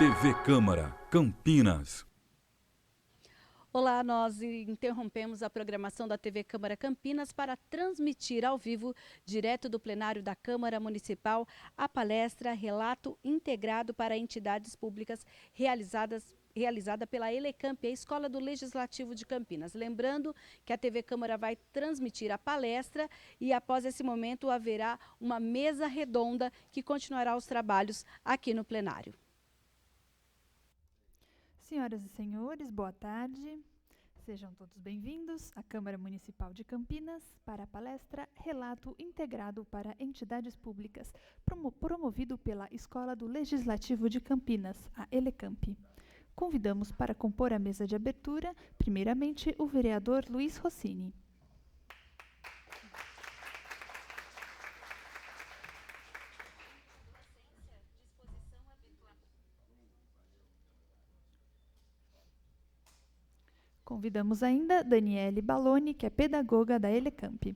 TV Câmara, Campinas. Olá, nós interrompemos a programação da TV Câmara Campinas para transmitir ao vivo, direto do plenário da Câmara Municipal, a palestra Relato Integrado para Entidades Públicas realizada pela Elecamp, a Escola do Legislativo de Campinas. Lembrando que a TV Câmara vai transmitir a palestra e após esse momento haverá uma mesa redonda que continuará os trabalhos aqui no plenário. Senhoras e senhores, boa tarde. Sejam todos bem-vindos à Câmara Municipal de Campinas para a palestra Relato Integrado para Entidades Públicas, promovido pela Escola do Legislativo de Campinas, a Elecamp. Convidamos para compor a mesa de abertura, primeiramente, o vereador Luiz Rossini. Convidamos ainda Daniele Baloni, que é pedagoga da Elecamp.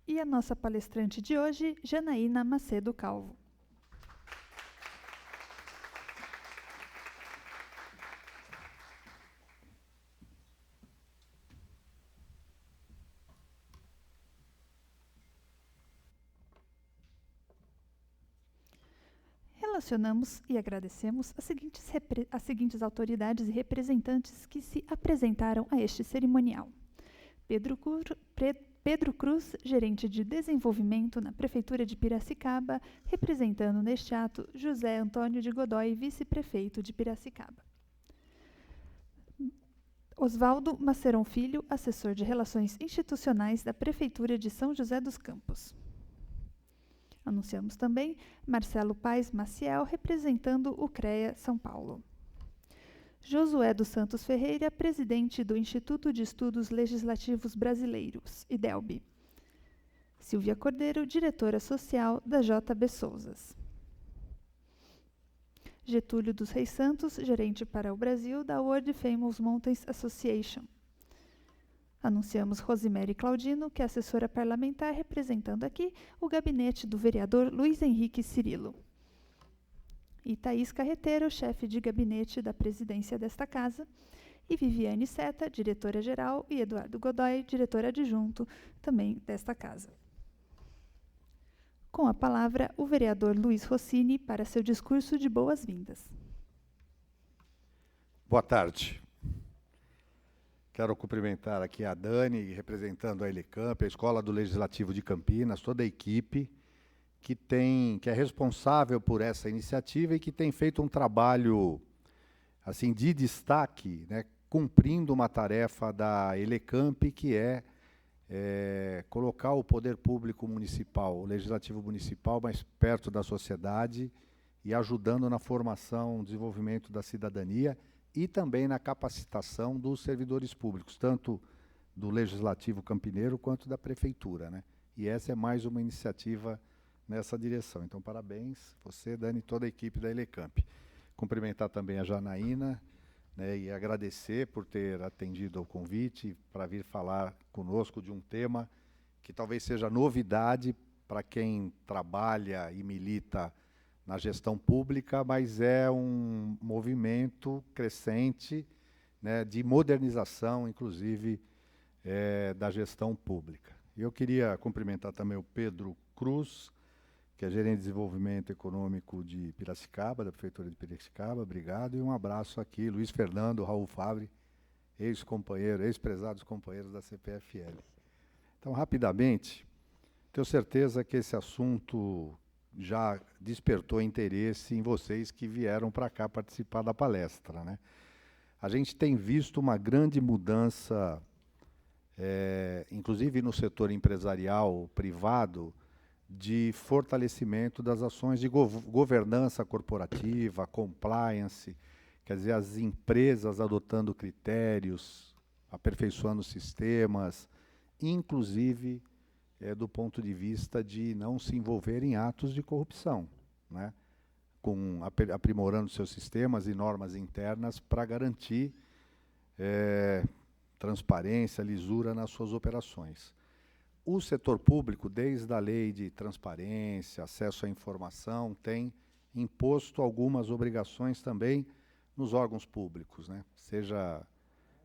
E a nossa palestrante de hoje, Janaína Macedo Calvo. Relacionamos e agradecemos as seguintes autoridades e representantes que se apresentaram a este cerimonial. Pedro Cruz, gerente de desenvolvimento na Prefeitura de Piracicaba, representando neste ato José Antônio de Godoy, vice-prefeito de Piracicaba. Osvaldo Maceron Filho, assessor de Relações Institucionais da Prefeitura de São José dos Campos. Anunciamos também Marcelo Paes Maciel, representando o CREA São Paulo. Josué dos Santos Ferreira, presidente do Instituto de Estudos Legislativos Brasileiros, IDELB. Silvia Cordeiro, diretora social da JB Souzas. Getúlio dos Reis Santos, gerente para o Brasil da World Famous Mountains Association. Anunciamos Rosemary Claudino, que é assessora parlamentar, representando aqui o gabinete do vereador Luiz Henrique Cirilo. E Thaís Carreteiro, chefe de gabinete da presidência desta casa. E Viviane Seta, diretora-geral, e Eduardo Godoy, diretor adjunto, também desta casa. Com a palavra, o vereador Luiz Rossini para seu discurso de boas-vindas. Boa tarde. Quero cumprimentar aqui a Dani, representando a Elecamp, a Escola do Legislativo de Campinas, toda a equipe que é responsável por essa iniciativa e que tem feito um trabalho assim, de destaque, né, cumprindo uma tarefa da Elecamp, que é colocar o poder público municipal, o legislativo municipal, mais perto da sociedade e ajudando na formação, desenvolvimento da cidadania e também na capacitação dos servidores públicos, tanto do Legislativo Campineiro quanto da Prefeitura, né? E essa é mais uma iniciativa nessa direção. Então, parabéns, você, Dani, e toda a equipe da Elecamp. Cumprimentar também a Janaína, né, e agradecer por ter atendido ao convite para vir falar conosco de um tema que talvez seja novidade para quem trabalha e milita na gestão pública, mas é um movimento crescente, né, de modernização, inclusive, da gestão pública. Eu queria cumprimentar também o Pedro Cruz, que é gerente de desenvolvimento econômico de Piracicaba, da Prefeitura de Piracicaba, obrigado, e um abraço aqui, Luiz Fernando, Raul Fabre, ex-companheiro, ex-prezados companheiros da CPFL. Então, rapidamente, tenho certeza que esse assunto já despertou interesse em vocês que vieram para cá participar da palestra, né? A gente tem visto uma grande mudança, inclusive no setor empresarial privado, de fortalecimento das ações de governança corporativa, compliance, quer dizer, as empresas adotando critérios, aperfeiçoando sistemas, inclusive do ponto de vista de não se envolver em atos de corrupção, né? Aprimorando seus sistemas e normas internas para garantir transparência, lisura nas suas operações. O setor público, desde a lei de transparência, acesso à informação, tem imposto algumas obrigações também nos órgãos públicos, né? Seja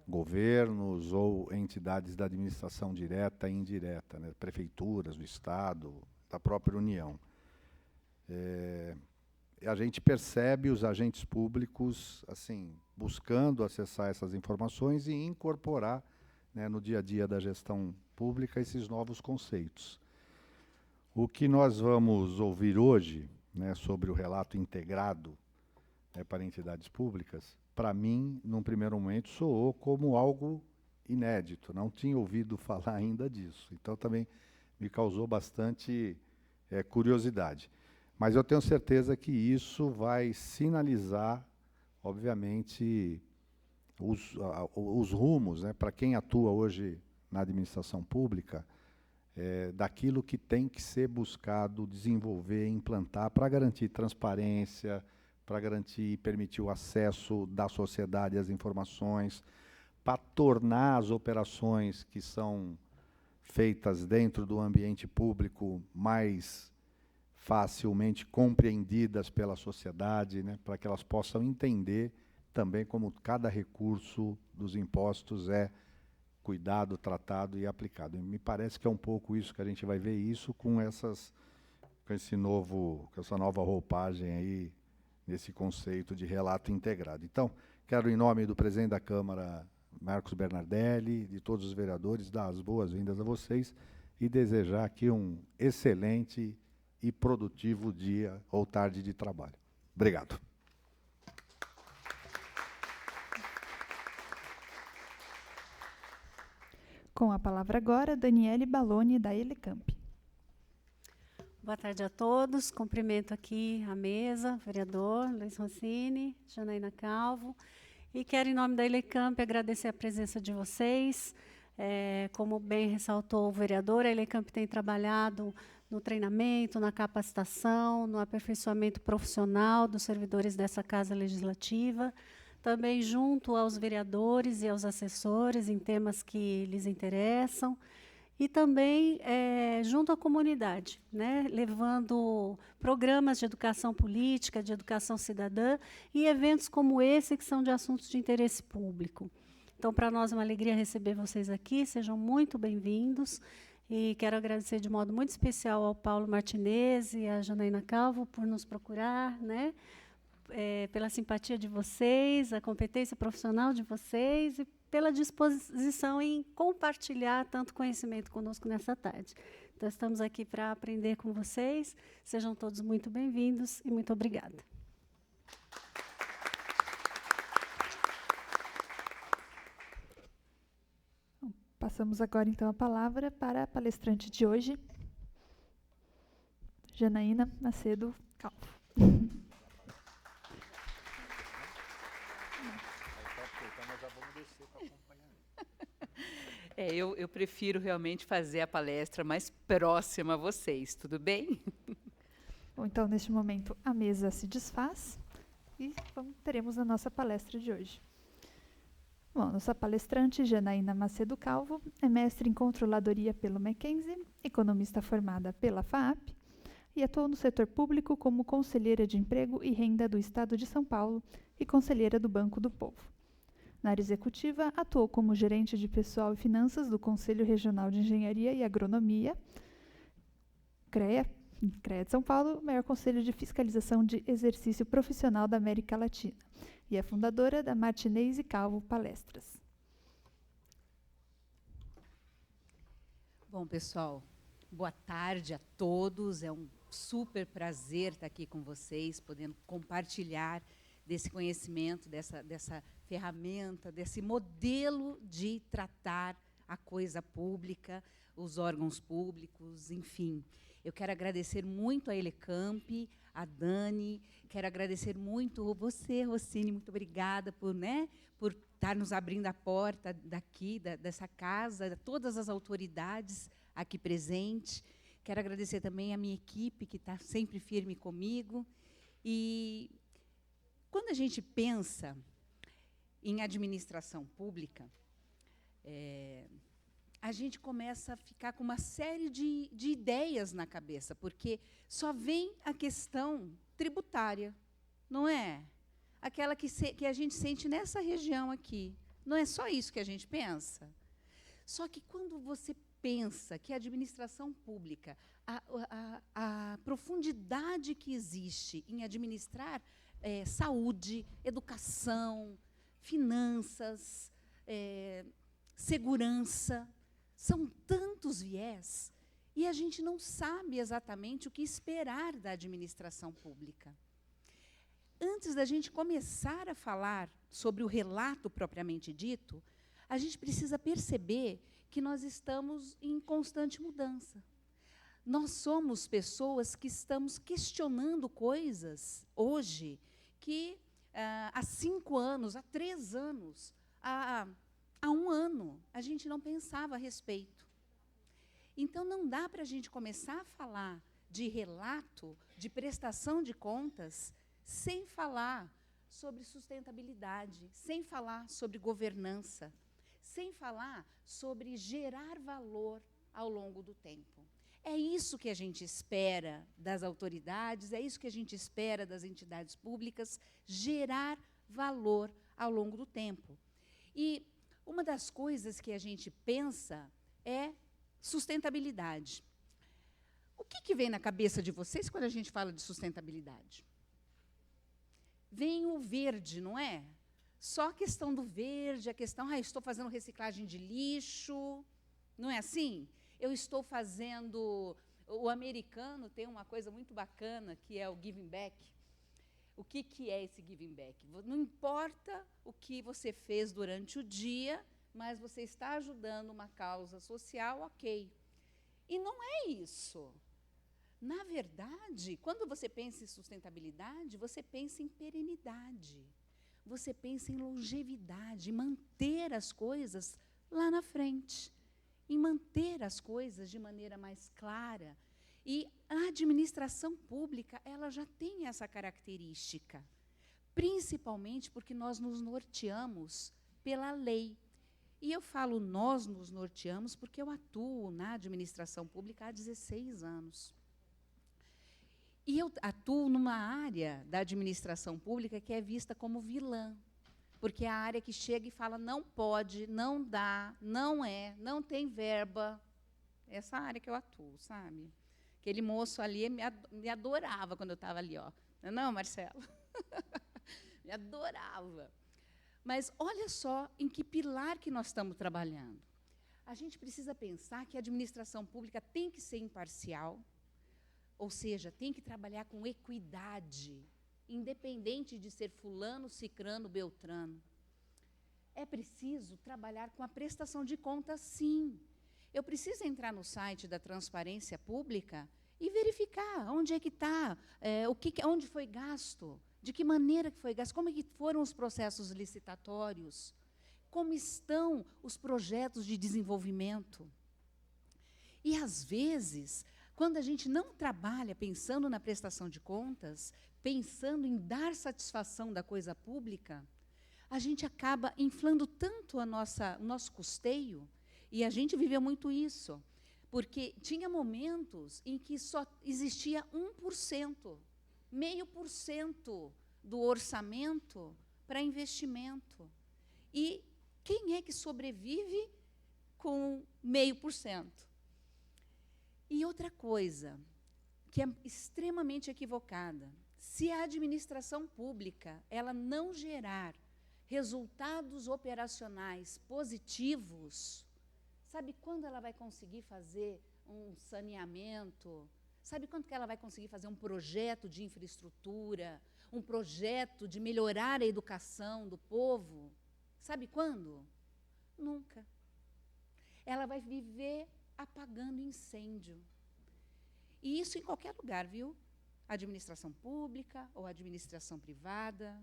governos ou entidades da administração direta e indireta, né? Prefeituras do Estado, da própria União. A gente percebe os agentes públicos assim, buscando acessar essas informações e incorporar, né, no dia a dia da gestão pública esses novos conceitos. O que nós vamos ouvir hoje, né, sobre o relato integrado, né, para entidades públicas, para mim, num primeiro momento, soou como algo inédito. Não tinha ouvido falar ainda disso. Então, também me causou bastante curiosidade. Mas eu tenho certeza que isso vai sinalizar, obviamente, os rumos, né, para quem atua hoje na administração pública, daquilo que tem que ser buscado, desenvolver, implantar para garantir transparência, para garantir e permitir o acesso da sociedade às informações, para tornar as operações que são feitas dentro do ambiente público mais facilmente compreendidas pela sociedade, né, para que elas possam entender também como cada recurso dos impostos é cuidado, tratado e aplicado. E me parece que é um pouco isso que a gente vai ver isso com essa nova roupagem aí, nesse conceito de relato integrado. Então, quero, em nome do presidente da Câmara, Marcos Bernardelli, de todos os vereadores, dar as boas-vindas a vocês e desejar aqui um excelente e produtivo dia ou tarde de trabalho. Obrigado. Com a palavra agora, Daniele Baloni, da Elecamp. Boa tarde a todos. Cumprimento aqui a mesa, vereador Luiz Rossini, Janaína Calvo. E quero, em nome da Elecamp, agradecer a presença de vocês. Como bem ressaltou o vereador, a Elecamp tem trabalhado no treinamento, na capacitação, no aperfeiçoamento profissional dos servidores dessa Casa Legislativa, também junto aos vereadores e aos assessores em temas que lhes interessam, e também junto à comunidade, né, levando programas de educação política, de educação cidadã e eventos como esse, que são de assuntos de interesse público. Então, para nós é uma alegria receber vocês aqui, sejam muito bem-vindos. E quero agradecer de modo muito especial ao Paulo Martinez e à Janaína Calvo por nos procurar, né, pela simpatia de vocês, a competência profissional de vocês e pela disposição em compartilhar tanto conhecimento conosco nessa tarde. Então, estamos aqui para aprender com vocês. Sejam todos muito bem-vindos e muito obrigada. Passamos agora, então, a palavra para a palestrante de hoje, Janaína Macedo Calvo. Eu prefiro realmente fazer a palestra mais próxima a vocês, tudo bem? Bom, então, neste momento, a mesa se desfaz e teremos a nossa palestra de hoje. Bom, nossa palestrante, Janaína Macedo Calvo, é mestre em controladoria pelo Mackenzie, economista formada pela FAAP e atuou no setor público como conselheira de emprego e renda do Estado de São Paulo e conselheira do Banco do Povo. Na área executiva, atuou como gerente de pessoal e finanças do Conselho Regional de Engenharia e Agronomia, CREA de São Paulo, maior conselho de fiscalização de exercício profissional da América Latina, e é fundadora da Martinez e Calvo Palestras. Bom, pessoal, boa tarde a todos. É um super prazer estar aqui com vocês, podendo compartilhar desse conhecimento, dessa ferramenta, desse modelo de tratar a coisa pública, os órgãos públicos, enfim. Eu quero agradecer muito a Elecamp, a Dani, quero agradecer muito você, Rossini, muito obrigada por estar nos abrindo a porta daqui, dessa casa, a todas as autoridades aqui presentes. Quero agradecer também a minha equipe, que está sempre firme comigo. E quando a gente pensa em administração pública, a gente começa a ficar com uma série de ideias na cabeça, porque só vem a questão tributária, não é? Aquela que a gente sente nessa região aqui. Não é só isso que a gente pensa? Só que quando você pensa que a administração pública, a profundidade que existe em administrar saúde, educação, finanças, segurança, são tantos viés, e a gente não sabe exatamente o que esperar da administração pública. Antes da gente começar a falar sobre o relato propriamente dito, a gente precisa perceber que nós estamos em constante mudança. Nós somos pessoas que estamos questionando coisas hoje que há 5 anos, há 3 anos, há 1 ano, a gente não pensava a respeito. Então, não dá para a gente começar a falar de relato, de prestação de contas, sem falar sobre sustentabilidade, sem falar sobre governança, sem falar sobre gerar valor ao longo do tempo. É isso que a gente espera das autoridades, é isso que a gente espera das entidades públicas, gerar valor ao longo do tempo. E uma das coisas que a gente pensa é sustentabilidade. O que vem na cabeça de vocês quando a gente fala de sustentabilidade? Vem o verde, não é? Só a questão do verde, a questão, estou fazendo reciclagem de lixo, não é assim? Eu estou fazendo... O americano tem uma coisa muito bacana, que é o giving back. O que é esse giving back? Não importa o que você fez durante o dia, mas você está ajudando uma causa social, ok. E não é isso. Na verdade, quando você pensa em sustentabilidade, você pensa em perenidade. Você pensa em longevidade, em manter as coisas lá na frente, em manter as coisas de maneira mais clara. E a administração pública, ela já tem essa característica, principalmente porque nós nos norteamos pela lei. E eu falo nós nos norteamos porque eu atuo na administração pública há 16 anos. E eu atuo numa área da administração pública que é vista como vilã, porque é a área que chega e fala não pode, não dá, não tem verba. Essa área que eu atuo, sabe? Aquele moço ali me adorava quando eu estava ali, ó. Não, Marcelo? Me adorava. Mas olha só em que pilar que nós estamos trabalhando. A gente precisa pensar que a administração pública tem que ser imparcial, ou seja, tem que trabalhar com equidade, independente de ser fulano, cicrano, beltrano. É preciso trabalhar com a prestação de contas, sim. Eu preciso entrar no site da Transparência Pública e verificar onde é que está, onde foi gasto, de que maneira que foi gasto, como é que foram os processos licitatórios, como estão os projetos de desenvolvimento. E, às vezes, quando a gente não trabalha pensando na prestação de contas, pensando em dar satisfação da coisa pública, a gente acaba inflando tanto o nosso custeio, e a gente viveu muito isso, porque tinha momentos em que só existia 1%, 0,5% do orçamento para investimento. E quem é que sobrevive com 0,5%? E outra coisa, que é extremamente equivocada, se a administração pública ela não gerar resultados operacionais positivos, sabe quando ela vai conseguir fazer um saneamento? Sabe quando que ela vai conseguir fazer um projeto de infraestrutura, um projeto de melhorar a educação do povo? Sabe quando? Nunca. Ela vai viver apagando incêndio. E isso em qualquer lugar, viu? Administração pública ou administração privada.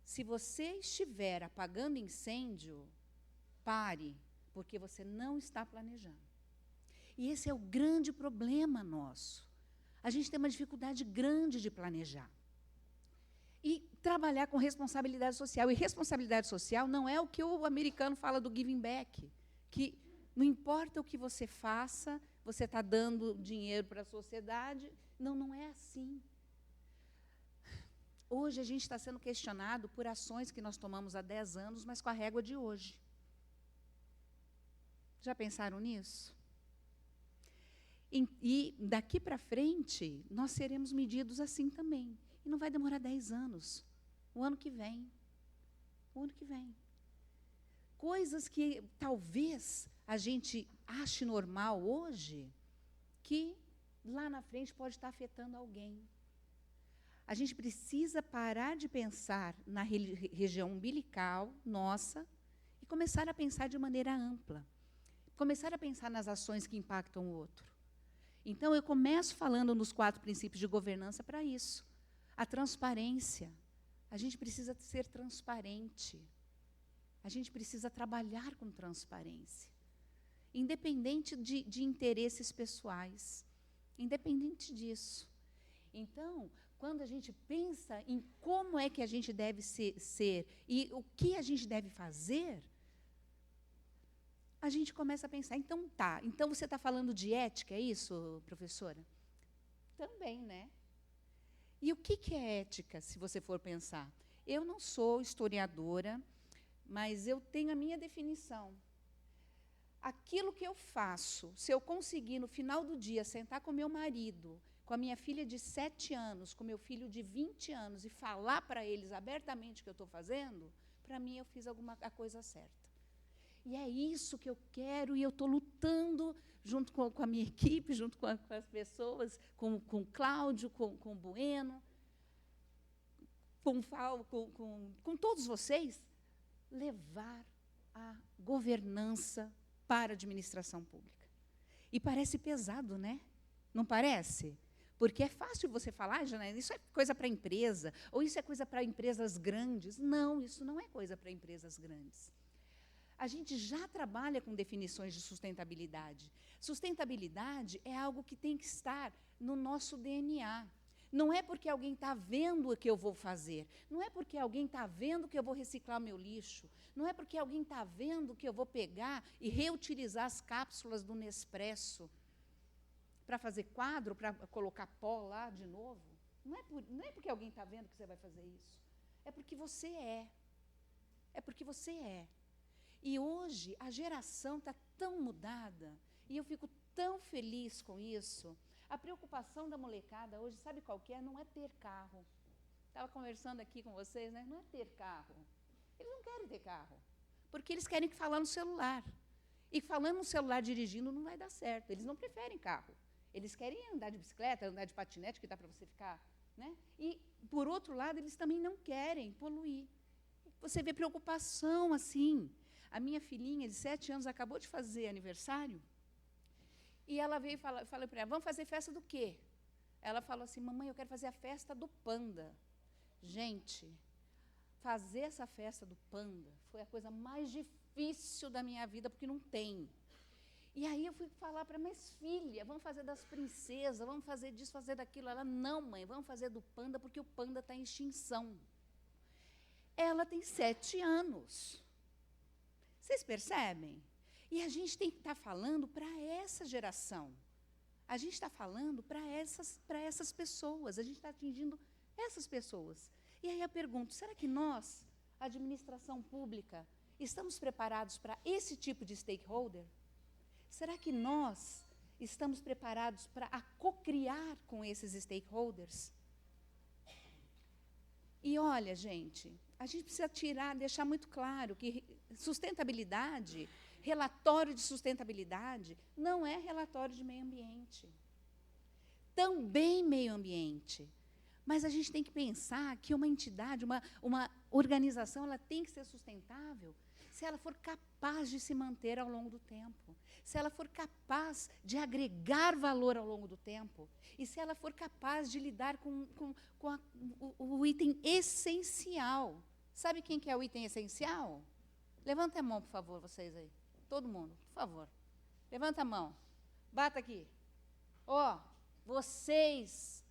Se você estiver apagando incêndio, pare, porque você não está planejando. E esse é o grande problema nosso. A gente tem uma dificuldade grande de planejar. E trabalhar com responsabilidade social. E responsabilidade social não é o que o americano fala do giving back. que não importa o que você faça, você está dando dinheiro para a sociedade. Não, não é assim. Hoje a gente está sendo questionado por ações que nós tomamos há 10 anos, mas com a régua de hoje. Já pensaram nisso? E daqui para frente, nós seremos medidos assim também. E não vai demorar 10 anos. O ano que vem. O ano que vem. Coisas que talvez a gente ache normal hoje, que lá na frente pode estar afetando alguém. A gente precisa parar de pensar na região umbilical nossa e começar a pensar de maneira ampla. Começar a pensar nas ações que impactam o outro. Então, eu começo falando nos 4 princípios de governança para isso. A transparência. A gente precisa ser transparente. A gente precisa trabalhar com transparência. Independente de interesses pessoais. Independente disso. Então, quando a gente pensa em como é que a gente deve ser e o que a gente deve fazer, a gente começa a pensar, então você está falando de ética, é isso, professora? Também, né? E o que é ética, se você for pensar? Eu não sou historiadora, mas eu tenho a minha definição. Aquilo que eu faço, se eu conseguir, no final do dia, sentar com meu marido, com a minha filha de 7 anos, com meu filho de 20 anos, e falar para eles abertamente o que eu estou fazendo, para mim eu fiz a coisa certa. E é isso que eu quero, e eu estou lutando junto com a minha equipe, junto com as pessoas, com o Cláudio, com o Bueno, com todos vocês, levar a governança para a administração pública. E parece pesado, né? Não parece? Porque é fácil você falar, Janaína, isso é coisa para empresa, ou isso é coisa para empresas grandes. Não, isso não é coisa para empresas grandes. A gente já trabalha com definições de sustentabilidade. Sustentabilidade é algo que tem que estar no nosso DNA. Não é porque alguém está vendo o que eu vou fazer. Não é porque alguém está vendo que eu vou reciclar meu lixo. Não é porque alguém está vendo que eu vou pegar e reutilizar as cápsulas do Nespresso para fazer quadro, para colocar pó lá de novo. Não é porque alguém está vendo que você vai fazer isso. É porque você é. É porque você é. E hoje a geração está tão mudada, e eu fico tão feliz com isso. A preocupação da molecada hoje, sabe qual que é? Não é ter carro. Estava conversando aqui com vocês, né? Não é ter carro. Eles não querem ter carro, porque eles querem falar no celular. E falando no celular dirigindo não vai dar certo. Eles não preferem carro. Eles querem andar de bicicleta, andar de patinete, que dá para você ficar. Né? E, por outro lado, eles também não querem poluir. Você vê preocupação assim. A minha filhinha, de 7 anos, acabou de fazer aniversário, e ela veio e falou para ela, vamos fazer festa do quê? Ela falou assim, mamãe, eu quero fazer a festa do panda. Gente, fazer essa festa do panda foi a coisa mais difícil da minha vida, porque não tem. E aí eu fui falar para ela, mas filha, vamos fazer das princesas, vamos fazer disso, fazer daquilo. Ela, não, mãe, vamos fazer do panda, porque o panda está em extinção. Ela tem 7 anos. Vocês percebem? E a gente tem que estar falando para essa geração. A gente está falando para essas pessoas. A gente está atingindo essas pessoas. E aí eu pergunto, será que nós, administração pública, estamos preparados para esse tipo de stakeholder? Será que nós estamos preparados para co-criar com esses stakeholders? E olha, gente, a gente precisa deixar muito claro que sustentabilidade, relatório de sustentabilidade, não é relatório de meio ambiente. Também meio ambiente. Mas a gente tem que pensar que uma entidade, uma organização, ela tem que ser sustentável se ela for capaz de se manter ao longo do tempo, se ela for capaz de agregar valor ao longo do tempo, e se ela for capaz de lidar com o item essencial. Sabe quem que é o item essencial? Levanta a mão, por favor, vocês aí. Todo mundo, por favor. Levanta a mão. Bata aqui. Vocês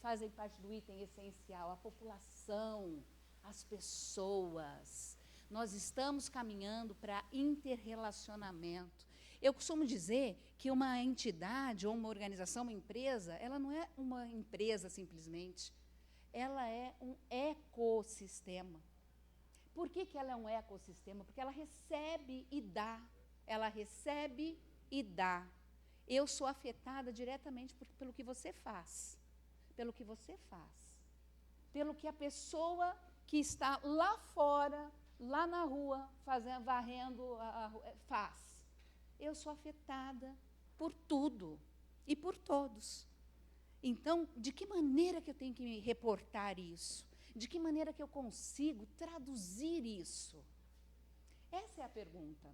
fazem parte do item essencial, a população, as pessoas. Nós estamos caminhando para interrelacionamento. Eu costumo dizer que uma entidade ou uma organização, uma empresa, ela não é uma empresa simplesmente, ela é um ecossistema. Por que ela é um ecossistema? Porque ela recebe e dá. Ela recebe e dá. Eu sou afetada diretamente pelo que você faz. Pelo que você faz. Pelo que a pessoa que está lá fora, lá na rua, varrendo a rua, faz. Eu sou afetada por tudo e por todos. Então, de que maneira que eu tenho que reportar isso? De que maneira que eu consigo traduzir isso? Essa é a pergunta.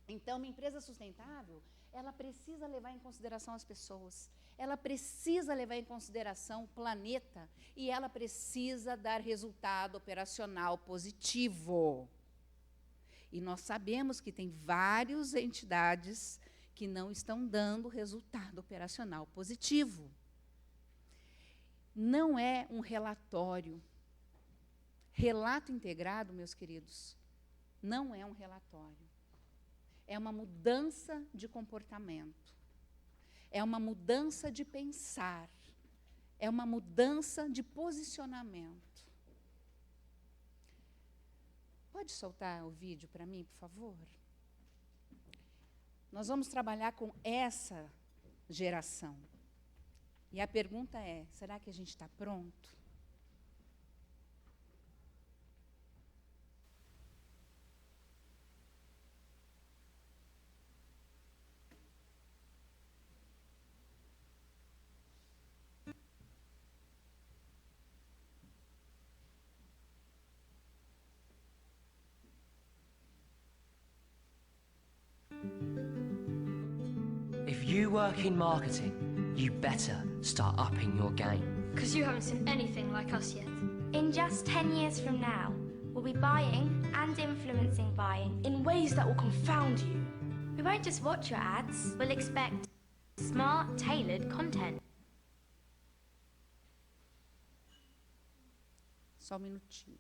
Então, uma empresa sustentável, ela precisa levar em consideração as pessoas, ela precisa levar em consideração o planeta e ela precisa dar resultado operacional positivo. E nós sabemos que tem várias entidades que não estão dando resultado operacional positivo. Não é um relatório. Relato integrado, meus queridos, não é um relatório. É uma mudança de comportamento. É uma mudança de pensar. É uma mudança de posicionamento. Pode soltar o vídeo para mim, por favor? Nós vamos trabalhar com essa geração. E a pergunta é, será que a gente está pronto? If you work in marketing, you better start upping your game. Because you haven't seen anything like us yet. In just 10 years from now, we'll be buying and influencing buying In ways that will confound you. We won't just watch your ads, we'll expect smart, tailored content. Só um minutinho.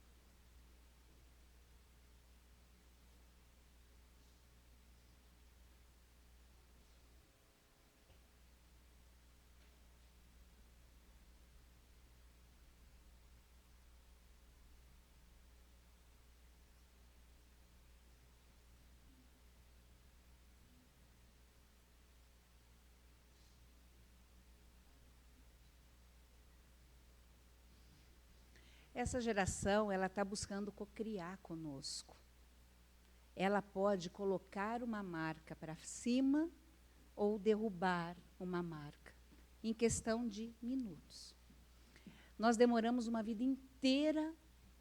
Essa geração, ela está buscando cocriar conosco. Ela pode colocar uma marca para cima ou derrubar uma marca, em questão de minutos. Nós demoramos uma vida inteira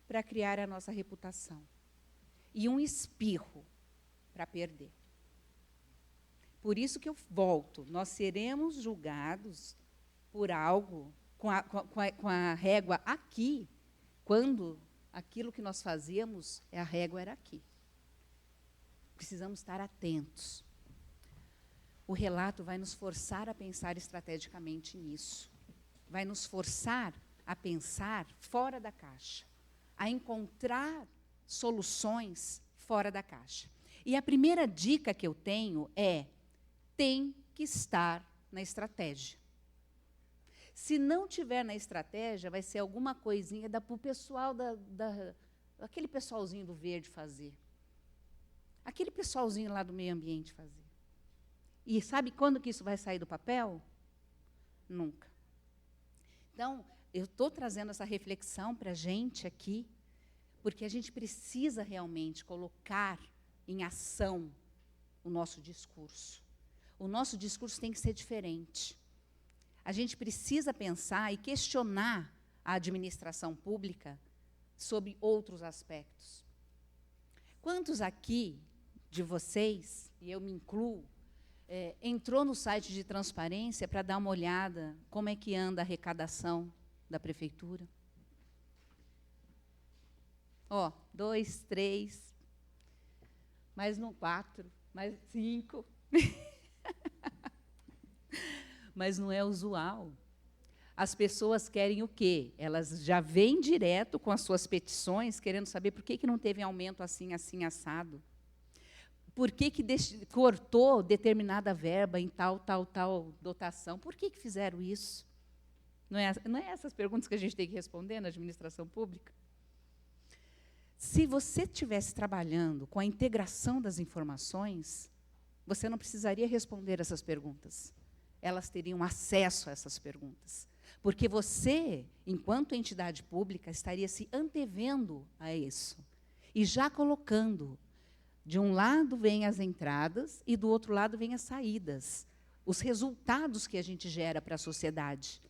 para criar a nossa reputação. E um espirro para perder. Por isso que eu volto, nós seremos julgados por algo, com a régua aqui, quando aquilo que nós fazíamos, a régua era aqui. Precisamos estar atentos. O relato vai nos forçar a pensar estrategicamente nisso. Vai nos forçar a pensar fora da caixa, a encontrar soluções fora da caixa. E a primeira dica que eu tenho é: tem que estar na estratégia. Se não tiver na estratégia, vai ser alguma coisinha para o pessoal, aquele pessoalzinho do verde fazer. Aquele pessoalzinho lá do meio ambiente fazer. E sabe quando que isso vai sair do papel? Nunca. Então, eu estou trazendo essa reflexão para a gente aqui, porque a gente precisa realmente colocar em ação o nosso discurso. O nosso discurso tem que ser diferente. A gente precisa pensar e questionar a administração pública sobre outros aspectos. Quantos aqui de vocês, e eu me incluo, entrou no site de transparência para dar uma olhada como é que anda a arrecadação da prefeitura? Ó, 2, 3, mais no 4, mais 5. Mas não é usual. as pessoas querem o quê? Elas já vêm direto com as suas petições, querendo saber por que não teve aumento assim, assim, assado. Por que cortou determinada verba em tal dotação? Por que fizeram isso? Não é essas perguntas que a gente tem que responder na administração pública? Se você estivesse trabalhando com a integração das informações, você não precisaria responder essas perguntas. Elas teriam acesso a essas perguntas. Porque você, enquanto entidade pública, estaria se antevendo a isso. E já colocando, de um lado vêm as entradas e do outro lado vêm as saídas. Os resultados que a gente gera para a sociedade.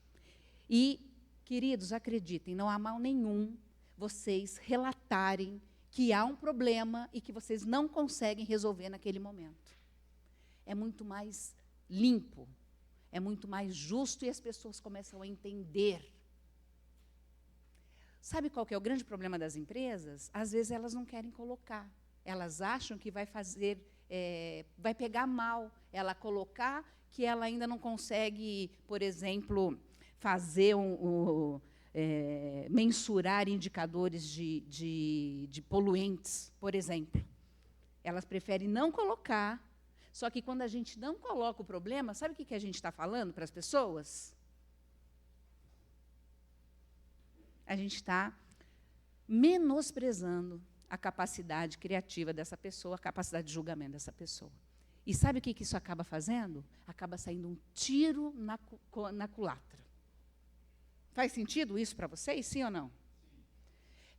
E, queridos, acreditem, não há mal nenhum vocês relatarem que há um problema e que vocês não conseguem resolver naquele momento. É muito mais limpo, é muito mais justo e as pessoas começam a entender. Sabe qual que é o grande problema das empresas? Às vezes elas não querem colocar. Elas acham que vai vai pegar mal ela colocar, que ela ainda não consegue, por exemplo, fazer mensurar indicadores de poluentes, por exemplo. Elas preferem não colocar, só que quando a gente não coloca o problema, sabe o que a gente está falando para as pessoas? A gente está menosprezando a capacidade criativa dessa pessoa, a capacidade de julgamento dessa pessoa. E sabe o que isso acaba fazendo? Acaba saindo um tiro na culatra. Faz sentido isso para vocês, sim ou não?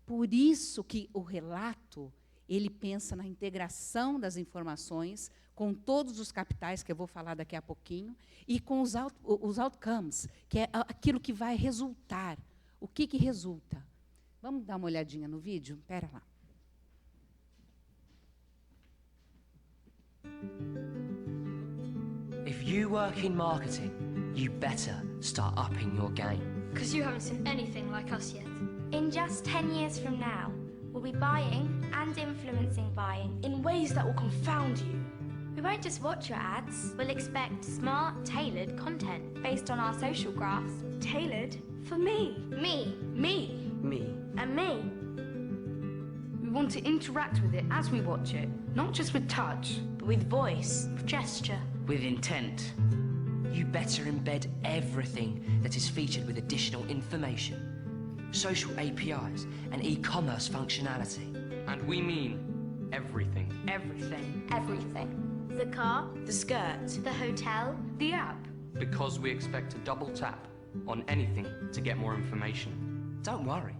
Por isso que o relato, ele pensa na integração das informações com todos os capitais, que eu vou falar daqui a pouquinho, e com os outcomes, que é aquilo que vai resultar. O que resulta? Vamos dar uma olhadinha no vídeo? Espera lá. If you work in marketing, you better start upping your game. Because you haven't seen anything like us yet. In just 10 years from now, we'll be buying and influencing buying. In ways that will confound you. We won't just watch your ads, we'll expect smart, tailored content based on our social graphs. Tailored for me. Me. Me. Me. And me. We want to interact with it as we watch it. Not just with touch, But with voice, with gesture. With intent. You better embed everything that is featured with additional information, social APIs, and e-commerce functionality. And we mean everything. everything. Everything. The car, The skirt. the hotel, The app. Because we expect to double tap on anything to get more information. Don't worry.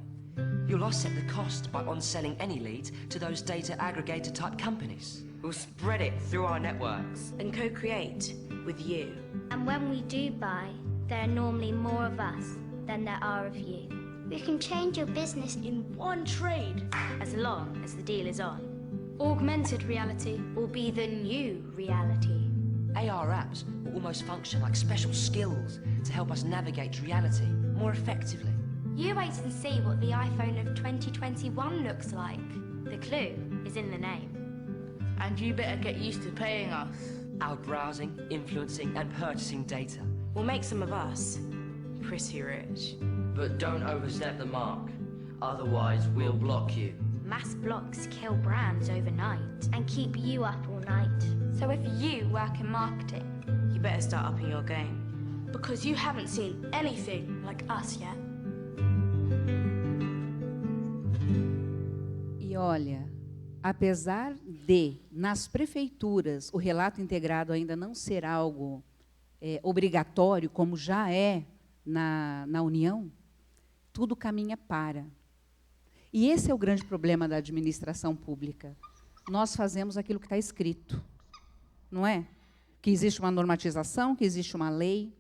You'll offset the cost by on-selling any leads to those data aggregator type companies. We'll spread it through our networks and co-create with you. and when we do buy, there are normally more of us than there are of you. We can change your business In one trade. as long as the deal is on. Augmented reality. Will be the new reality. AR apps will almost function like special skills to help us navigate reality more effectively. You wait and see what the iPhone of 2021 looks like. The clue is in the name. And you better get used to paying us. Our browsing, influencing, and purchasing data. We'll make some of us pretty rich. But don't overstep the mark, otherwise we'll block you. Mass blocks kill brands overnight and keep you up all night. So if you work in marketing, You better start upping your game. Because you haven't seen anything like us yet. E olha, apesar de, nas prefeituras, o relato integrado ainda não ser algo obrigatório, como já é na União, tudo caminha para. E esse é o grande problema da administração pública. Nós fazemos aquilo que está escrito, não é? Que existe uma normatização, que existe uma lei.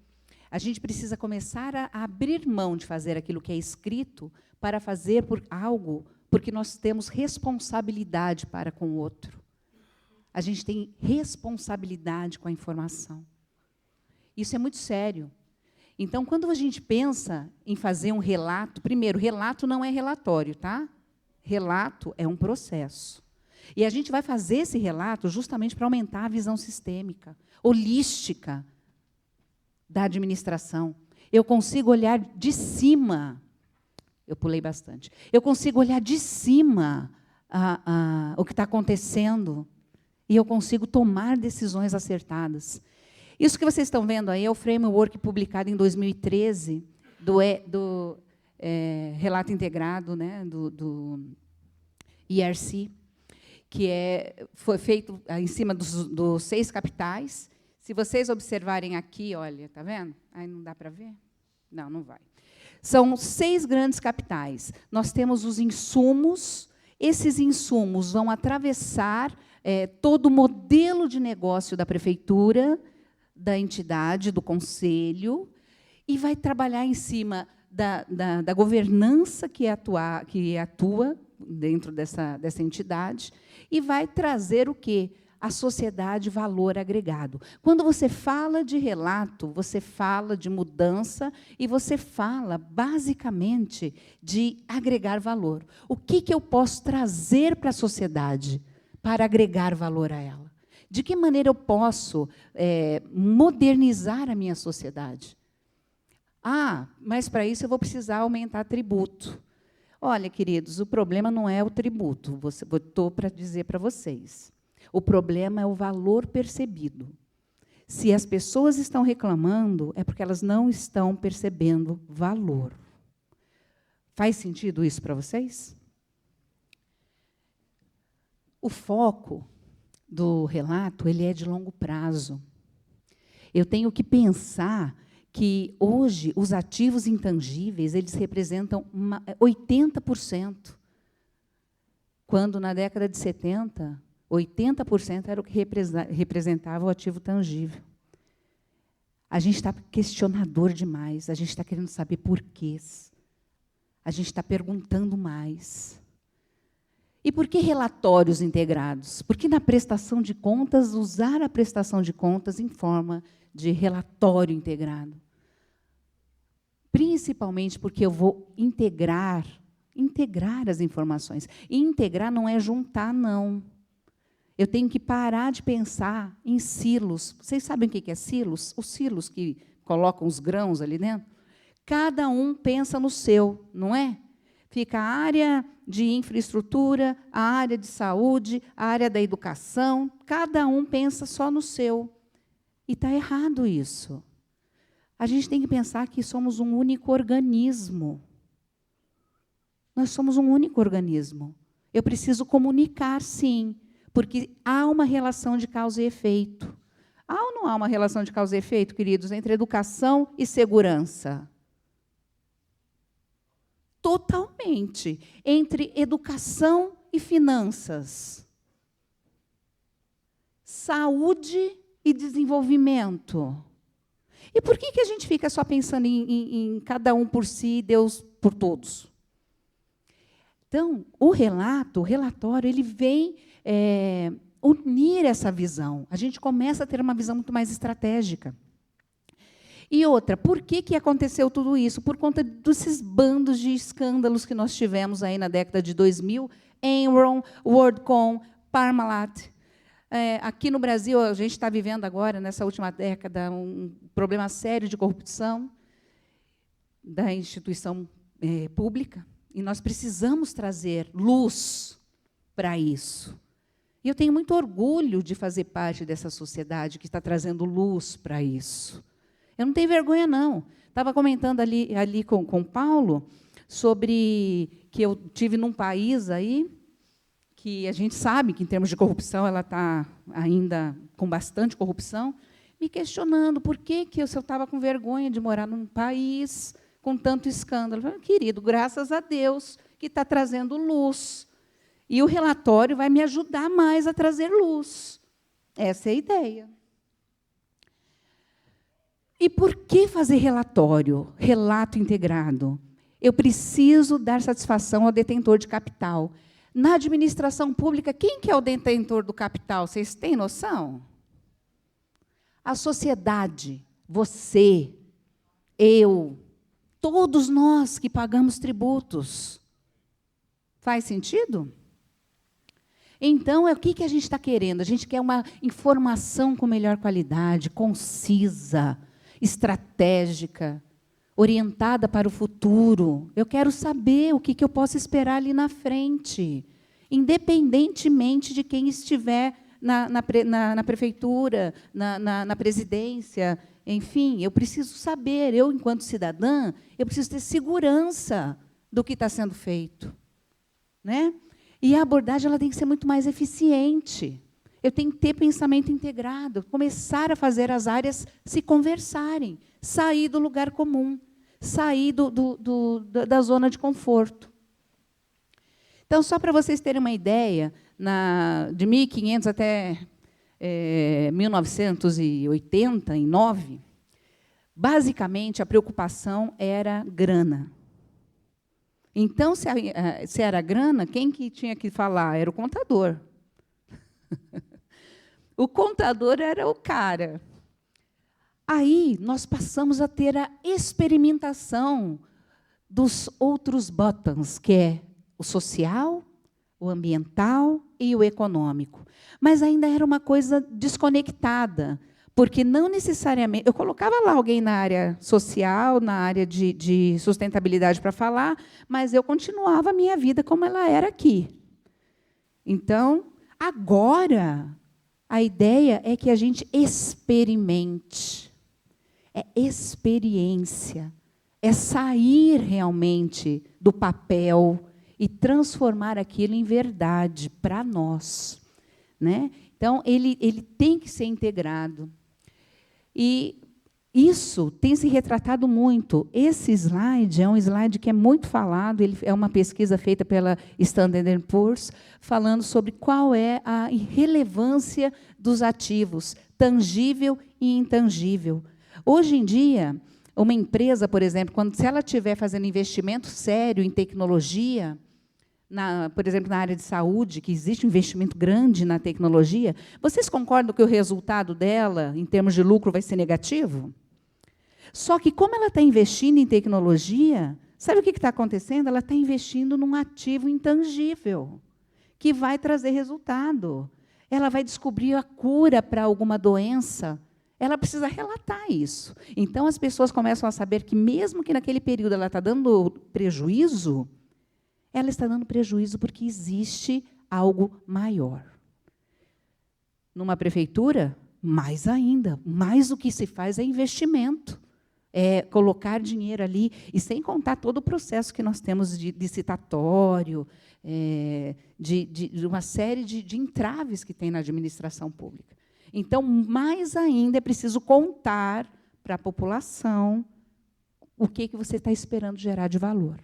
A gente precisa começar a abrir mão de fazer aquilo que é escrito para fazer algo, porque nós temos responsabilidade para com o outro. A gente tem responsabilidade com a informação. Isso é muito sério. Então, quando a gente pensa em fazer um relato, primeiro, relato não é relatório, tá? Relato é um processo. E a gente vai fazer esse relato justamente para aumentar a visão sistêmica, holística da administração. Eu consigo olhar de cima. Eu pulei bastante. Eu consigo olhar de cima o que está acontecendo e eu consigo tomar decisões acertadas. Isso que vocês estão vendo aí é o framework publicado em 2013 do relato integrado, né, do ERC, que foi feito em cima dos 6 capitais. Se vocês observarem aqui, olha, está vendo? Aí não dá para ver? Não, não vai. São 6 grandes capitais. Nós temos os insumos. Esses insumos vão atravessar todo o modelo de negócio da prefeitura, da entidade, do conselho, e vai trabalhar em cima da governança que atua dentro dessa entidade, e vai trazer o quê? A sociedade valor agregado. Quando você fala de relato, você fala de mudança e você fala, basicamente, de agregar valor. O que eu posso trazer para a sociedade para agregar valor a ela? De que maneira eu posso modernizar a minha sociedade? Mas para isso eu vou precisar aumentar tributo. Olha, queridos, o problema não é o tributo, estou para dizer para vocês. O problema é o valor percebido. Se as pessoas estão reclamando, é porque elas não estão percebendo valor. Faz sentido isso para vocês? O foco do relato ele é de longo prazo. Eu tenho que pensar que, hoje, os ativos intangíveis eles representam 80%, quando, na década de 70, 80% era o que representava o ativo tangível. A gente está questionador demais, a gente está querendo saber porquês, a gente está perguntando mais. E por que relatórios integrados? Porque na prestação de contas, usar a prestação de contas em forma de relatório integrado. Principalmente porque eu vou integrar as informações. E integrar não é juntar, não. Eu tenho que parar de pensar em silos. Vocês sabem o que é silos? Os silos que colocam os grãos ali dentro? Cada um pensa no seu, não é? Fica a área de infraestrutura, a área de saúde, a área da educação, cada um pensa só no seu. E está errado isso. A gente tem que pensar que somos um único organismo. Nós somos um único organismo. Eu preciso comunicar, sim, porque há uma relação de causa e efeito. Há ou não há uma relação de causa e efeito, queridos, entre educação e segurança? Totalmente. Entre educação e finanças. Saúde e desenvolvimento. E por que a gente fica só pensando em cada um por si e Deus por todos? Então, o relatório, ele vem unir essa visão. A gente começa a ter uma visão muito mais estratégica. E outra, por que aconteceu tudo isso? Por conta desses bandos de escândalos que nós tivemos aí na década de 2000, Enron, WorldCom, Parmalat. Aqui no Brasil, a gente está vivendo agora, nessa última década, um problema sério de corrupção da instituição pública, e nós precisamos trazer luz para isso. E eu tenho muito orgulho de fazer parte dessa sociedade que está trazendo luz para isso. Eu não tenho vergonha, não. Estava comentando ali com o Paulo sobre que eu tive num país aí que a gente sabe que, em termos de corrupção, ela está ainda com bastante corrupção, me questionando por que eu estava com vergonha de morar num país com tanto escândalo. Eu falei, querido, graças a Deus que está trazendo luz. E o relatório vai me ajudar mais a trazer luz. Essa é a ideia. E por que fazer relatório, relato integrado? Eu preciso dar satisfação ao detentor de capital. Na administração pública, quem que é o detentor do capital? Vocês têm noção? A sociedade, você, eu, todos nós que pagamos tributos. Faz sentido? Então, o que a gente está querendo? A gente quer uma informação com melhor qualidade, concisa, estratégica. orientada para o futuro. Eu quero saber o que eu posso esperar ali na frente, independentemente de quem estiver na prefeitura, na presidência. Enfim, eu preciso saber, eu, enquanto cidadã, eu preciso ter segurança do que está sendo feito. Né? E a abordagem ela tem que ser muito mais eficiente. Eu tenho que ter pensamento integrado, começar a fazer as áreas se conversarem, sair do lugar comum, sair da zona de conforto. Então, só para vocês terem uma ideia, de 1500 até 1989, basicamente, a preocupação era grana. Então, se era grana, quem que tinha que falar? Era o contador. O contador era o cara. Aí, nós passamos a ter a experimentação dos outros buttons, que é o social, o ambiental e o econômico. Mas ainda era uma coisa desconectada, porque não necessariamente... Eu colocava lá alguém na área social, na área de sustentabilidade para falar, mas eu continuava a minha vida como ela era aqui. Então, agora, a ideia é que a gente experimente. É experiência. É sair realmente do papel e transformar aquilo em verdade para nós. Né? Então, ele tem que ser integrado. E isso tem se retratado muito. Esse slide é um slide que é muito falado, ele é uma pesquisa feita pela Standard & Poor's, falando sobre qual é a relevância dos ativos, tangível e intangível. Hoje em dia, uma empresa, por exemplo, se ela estiver fazendo investimento sério em tecnologia, por exemplo, na área de saúde, que existe um investimento grande na tecnologia, vocês concordam que o resultado dela, em termos de lucro, vai ser negativo? Só que, como ela está investindo em tecnologia, sabe o que está acontecendo? Ela está investindo num ativo intangível, que vai trazer resultado. Ela vai descobrir a cura para alguma doença. Ela precisa relatar isso. Então, as pessoas começam a saber que, mesmo que naquele período ela está dando prejuízo, ela está dando prejuízo porque existe algo maior. Numa prefeitura, mais ainda, mais o que se faz é investimento. É colocar dinheiro ali, e sem contar todo o processo que nós temos de licitatório, de uma série de entraves que tem na administração pública. Então, mais ainda, é preciso contar para a população o que você está esperando gerar de valor.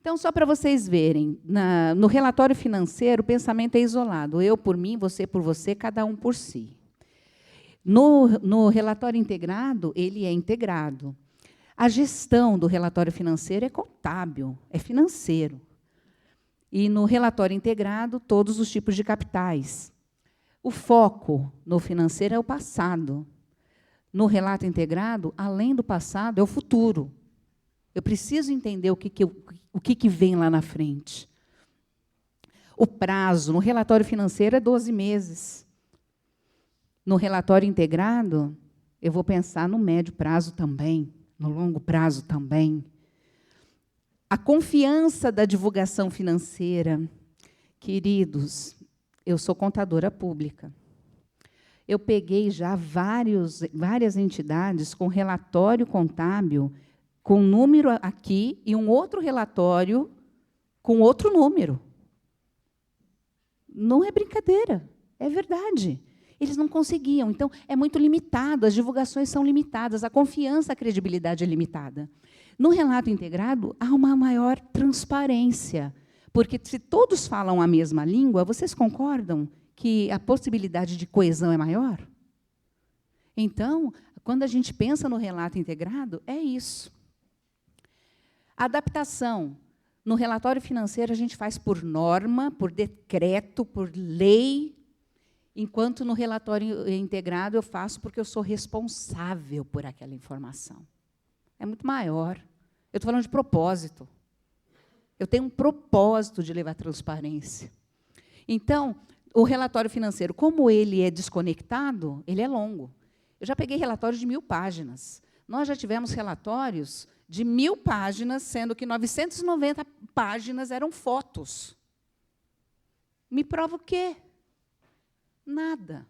Então, só para vocês verem, no relatório financeiro, o pensamento é isolado. Eu por mim, você por você, cada um por si. No relatório integrado, ele é integrado. A gestão do relatório financeiro é contábil, é financeiro. E, no relatório integrado, todos os tipos de capitais. O foco no financeiro é o passado. No relato integrado, além do passado, é o futuro. Eu preciso entender o que vem lá na frente. O prazo, no relatório financeiro, é 12 meses. No relatório integrado, eu vou pensar no médio prazo também, no longo prazo também. A confiança da divulgação financeira. Queridos, eu sou contadora pública. Eu peguei já várias entidades com relatório contábil, com um número aqui e um outro relatório com outro número. Não é brincadeira, é verdade. Eles não conseguiam. Então, é muito limitado, as divulgações são limitadas, a confiança, a credibilidade é limitada. No relato integrado, há uma maior transparência, porque se todos falam a mesma língua, vocês concordam que a possibilidade de coesão é maior? Então, quando a gente pensa no relato integrado, é isso. Adaptação. No relatório financeiro, a gente faz por norma, por decreto, por lei, enquanto no relatório integrado eu faço porque eu sou responsável por aquela informação. É muito maior. Eu estou falando de propósito. Eu tenho um propósito de levar transparência. Então, o relatório financeiro, como ele é desconectado, ele é longo. Eu já peguei relatórios de 1000 páginas. Nós já tivemos relatórios de 1.000 páginas, sendo que 990 páginas eram fotos. Me prova o quê? Nada.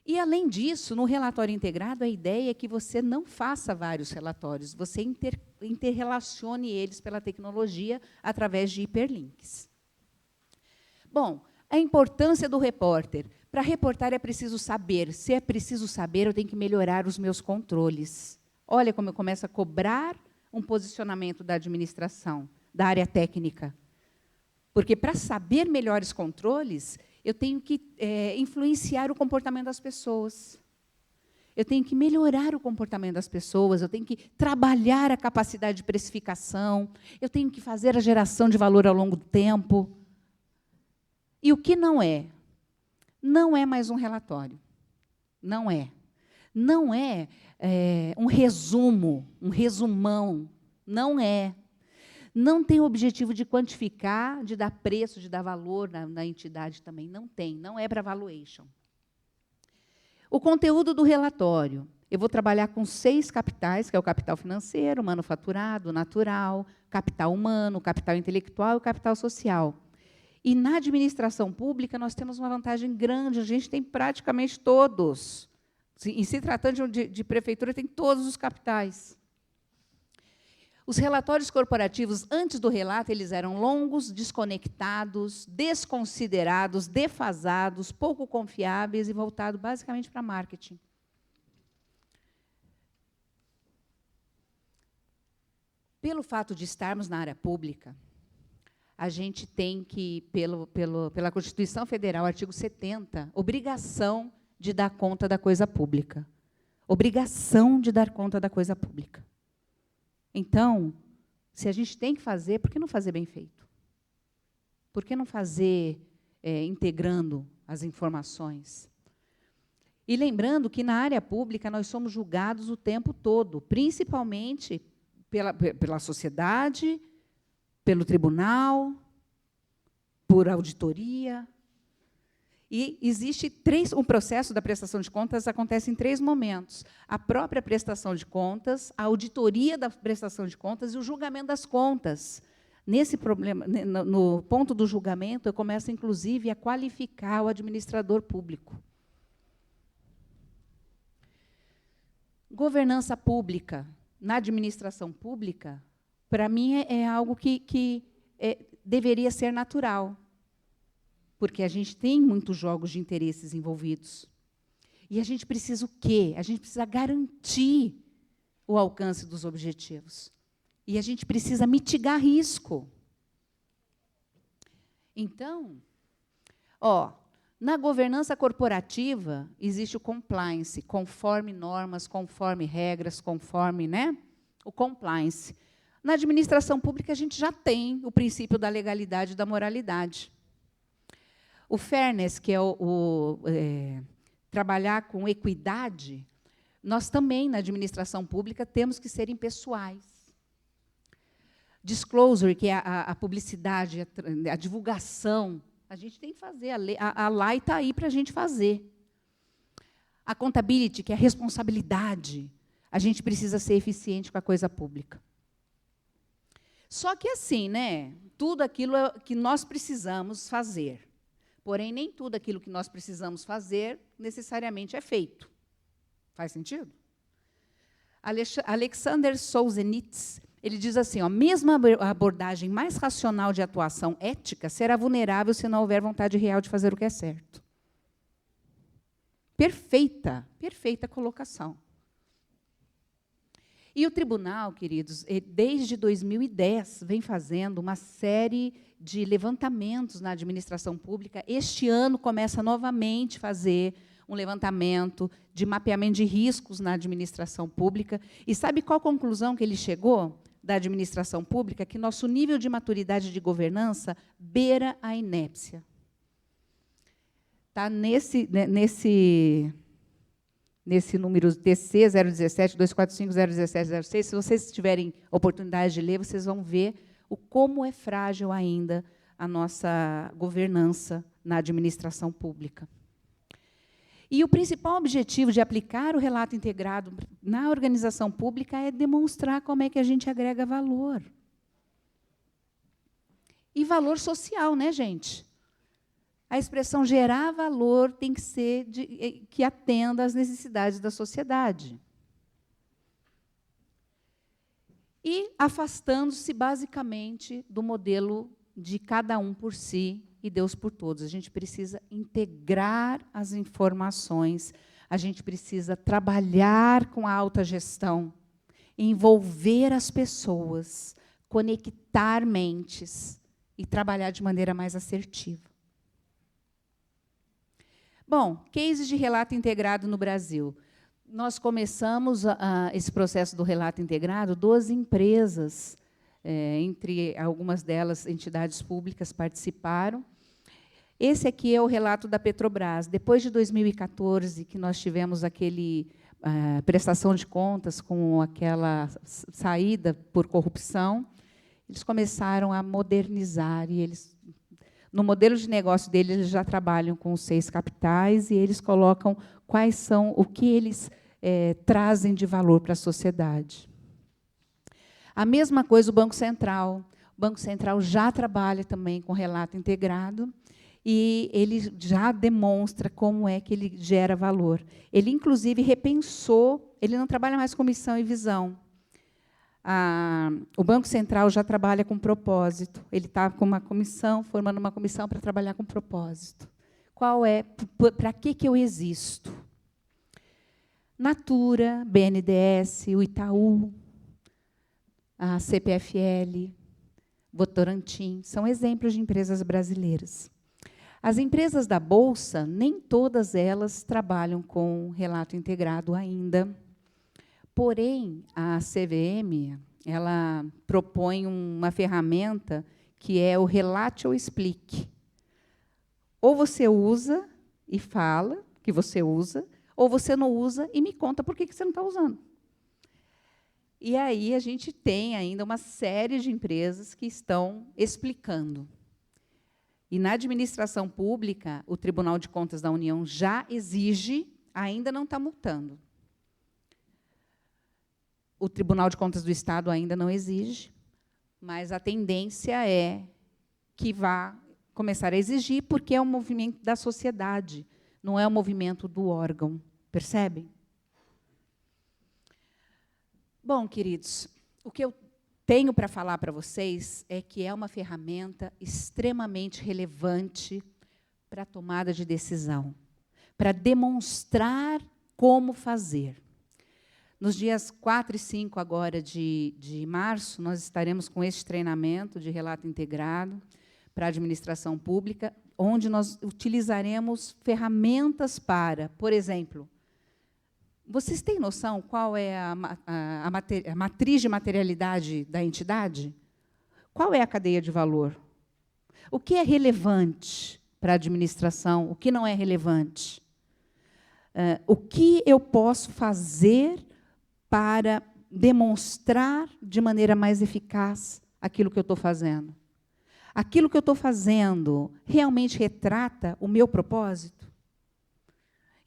E, além disso, no relatório integrado, a ideia é que você não faça vários relatórios, você interrelacione eles pela tecnologia através de hiperlinks. Bom, a importância do repórter. Para reportar é preciso saber. Se é preciso saber, eu tenho que melhorar os meus controles. Olha como eu começo a cobrar um posicionamento da administração, da área técnica. Porque, para saber melhores controles, eu tenho que influenciar o comportamento das pessoas. Eu tenho que melhorar o comportamento das pessoas, eu tenho que trabalhar a capacidade de precificação, eu tenho que fazer a geração de valor ao longo do tempo. E o que não é? Não é mais um relatório. Não é. Não é, um resumo, um resumão. Não é. Não tem o objetivo de quantificar, de dar preço, de dar valor na entidade também. Não tem, não é para valuation. O conteúdo do relatório. Eu vou trabalhar com 6 capitais, que é o capital financeiro, manufaturado, natural, capital humano, capital intelectual e o capital social. E, na administração pública, nós temos uma vantagem grande, a gente tem praticamente todos. Em se tratando de prefeitura, tem todos os capitais. Os relatórios corporativos, antes do relato, eles eram longos, desconectados, desconsiderados, defasados, pouco confiáveis e voltados basicamente para marketing. Pelo fato de estarmos na área pública, a gente tem que, pela Constituição Federal, artigo 70, obrigação de dar conta da coisa pública. Obrigação de dar conta da coisa pública. Então, se a gente tem que fazer, por que não fazer bem feito? Por que não fazer integrando as informações? E lembrando que, na área pública, nós somos julgados o tempo todo, principalmente pela sociedade, pelo tribunal, por auditoria. E existe um processo da prestação de contas acontece em 3 momentos. A própria prestação de contas, a auditoria da prestação de contas e o julgamento das contas. Nesse problema, no ponto do julgamento, eu começo, inclusive, a qualificar o administrador público. Governança pública. Na administração pública, para mim, é algo que deveria ser natural. Porque a gente tem muitos jogos de interesses envolvidos. E a gente precisa o quê? A gente precisa garantir o alcance dos objetivos. E a gente precisa mitigar risco. Então, na governança corporativa, existe o compliance, conforme normas, conforme regras, conforme, o compliance. Na administração pública, a gente já tem o princípio da legalidade e da moralidade. O fairness, que é trabalhar com equidade, nós também, na administração pública, temos que ser impessoais. Disclosure, que é a publicidade, a divulgação, a gente tem que fazer, a lei está aí para a gente fazer. Accountability, que é a responsabilidade, a gente precisa ser eficiente com a coisa pública. Só que assim, tudo aquilo que nós precisamos fazer. Porém, nem tudo aquilo que nós precisamos fazer necessariamente é feito. Faz sentido? Alexander Solzhenitsyn, ele diz assim, mesmo a abordagem mais racional de atuação ética será vulnerável se não houver vontade real de fazer o que é certo. Perfeita colocação. E o tribunal, queridos, desde 2010, vem fazendo uma série de levantamentos na administração pública. Este ano começa novamente a fazer um levantamento de mapeamento de riscos na administração pública. E sabe qual a conclusão que ele chegou da administração pública? Que nosso nível de maturidade de governança beira a inépcia. Está nesse número TC 017-245-01706, se vocês tiverem oportunidade de ler, vocês vão ver como é frágil ainda a nossa governança na administração pública. E o principal objetivo de aplicar o relato integrado na organização pública é demonstrar como é que a gente agrega valor. E valor social, né, gente? A expressão gerar valor tem que ser que atenda às necessidades da sociedade. E afastando-se, basicamente, do modelo de cada um por si e Deus por todos. A gente precisa integrar as informações, a gente precisa trabalhar com a autogestão, envolver as pessoas, conectar mentes e trabalhar de maneira mais assertiva. Bom, cases de relato integrado no Brasil. Nós começamos esse processo do relato integrado, 12 empresas, entre algumas delas, entidades públicas participaram. Esse aqui é o relato da Petrobras. Depois de 2014, que nós tivemos aquele prestação de contas com aquela saída por corrupção, eles começaram a modernizar, e eles, no modelo de negócio deles, eles já trabalham com os 6 capitais, e eles colocam quais são, o que eles trazem de valor para a sociedade. A mesma coisa o Banco Central. O Banco Central já trabalha também com relato integrado, e ele já demonstra como é que ele gera valor. Ele, inclusive, repensou, ele não trabalha mais com missão e visão. O Banco Central já trabalha com propósito. Ele está com uma comissão, formando uma comissão para trabalhar com propósito. Qual é? Para que eu existo? Natura, BNDES, o Itaú, a CPFL, Votorantim, são exemplos de empresas brasileiras. As empresas da Bolsa, nem todas elas trabalham com relato integrado ainda. Porém, a CVM, ela propõe uma ferramenta que é o Relate ou Explique. Ou você usa e fala que você usa, ou você não usa e me conta por que você não está usando. E aí a gente tem ainda uma série de empresas que estão explicando. E na administração pública, o Tribunal de Contas da União já exige, ainda não está multando. O Tribunal de Contas do Estado ainda não exige, mas a tendência é que vá começar a exigir, porque é um movimento da sociedade, não é um movimento do órgão. Percebem? Bom, queridos, o que eu tenho para falar para vocês é que é uma ferramenta extremamente relevante para a tomada de decisão, para demonstrar como fazer. Nos dias 4 e 5 agora de março, nós estaremos com este treinamento de relato integrado para a administração pública, onde nós utilizaremos ferramentas para, por exemplo, vocês têm noção qual é a matriz de materialidade da entidade? Qual é a cadeia de valor? O que é relevante para a administração? O que não é relevante? O que eu posso fazer para demonstrar de maneira mais eficaz aquilo que eu estou fazendo? Aquilo que eu estou fazendo realmente retrata o meu propósito?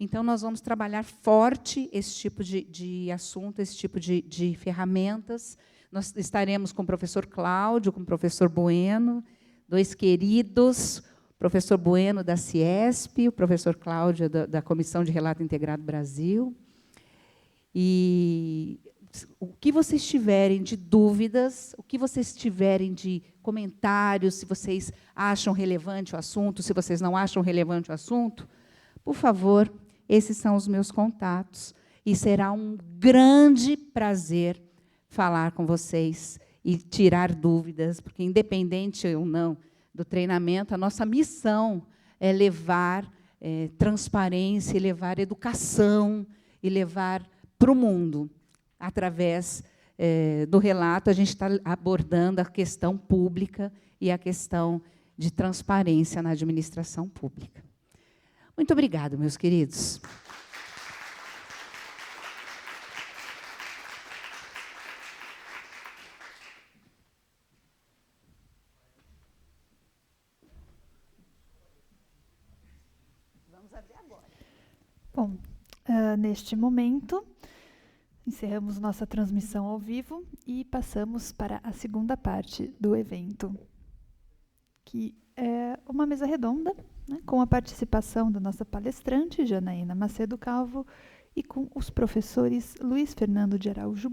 Então, nós vamos trabalhar forte esse tipo de assunto, esse tipo de ferramentas. Nós estaremos com o professor Cláudio, com o professor Bueno, 2 queridos, o professor Bueno da Ciesp, o professor Cláudio da Comissão de Relato Integrado Brasil. E o que vocês tiverem de dúvidas, o que vocês tiverem de comentários, se vocês acham relevante o assunto, se vocês não acham relevante o assunto, por favor, esses são os meus contatos. E será um grande prazer falar com vocês e tirar dúvidas, porque, independente ou não do treinamento, a nossa missão é levar transparência, levar educação e levar para o mundo. Através do relato, a gente está abordando a questão pública e a questão de transparência na administração pública. Muito obrigada, meus queridos. Vamos abrir agora. Bom, neste momento, encerramos nossa transmissão ao vivo e passamos para a segunda parte do evento, que é uma mesa redonda, né, com a participação da nossa palestrante, Janaína Macedo Calvo, e com os professores Luiz Fernando de Araújo.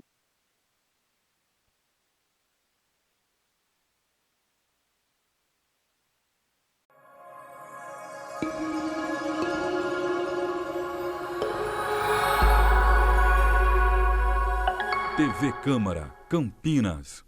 TV Câmara Campinas.